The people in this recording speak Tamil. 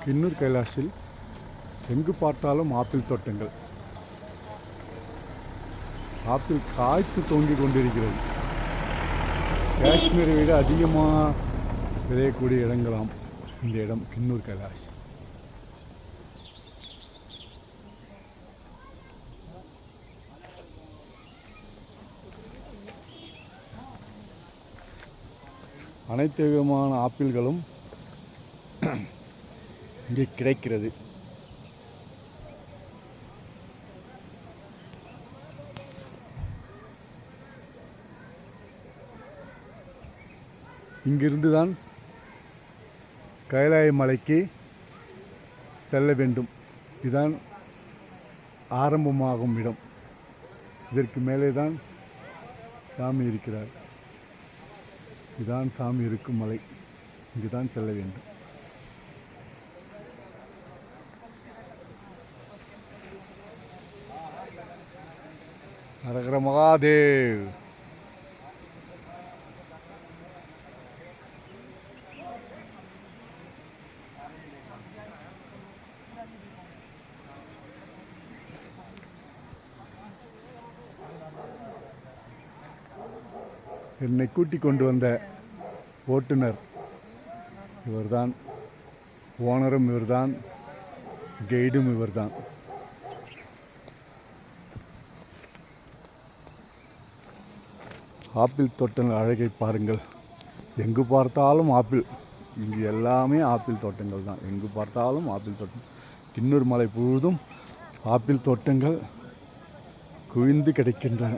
கின்னூர் கைலாஷில் எங்கு பார்த்தாலும் ஆப்பிள் தோட்டங்கள். ஆப்பிள் காய்த்து தொங்கிக் கொண்டிருக்கிறது. காஷ்மீரை விட அதிகமாக விளையக்கூடிய இடங்களாம் இந்த இடம் கின்னூர் கைலாஷ். அனைத்து விதமான ஆப்பிள்களும் இங்கே கிடைக்கிறது. இங்கிருந்து தான் கைலாய மலைக்கு செல்ல வேண்டும். இதுதான் ஆரம்பமாகும் இடம். இதற்கு மேலே தான் சாமி இருக்கிறார். இதுதான் சாமி இருக்கும் மலை. இங்கு தான் செல்ல வேண்டும். ஹரஹர மகாதேவ். என்னை கூட்டிக் கொண்டு வந்த ஓட்டுநர் இவர்தான். ஓனரும் இவர்தான், கைடும் இவர்தான். ஆப்பிள் தோட்டங்கள் அழகை பாருங்கள். எங்கு பார்த்தாலும் ஆப்பிள். இங்கு எல்லாமே ஆப்பிள் தோட்டங்கள் தான். எங்கு பார்த்தாலும் ஆப்பிள் தோட்டம். கின்னூர் மலை முழுவதும் ஆப்பிள் தோட்டங்கள் குவிந்து கிடைக்கின்றன.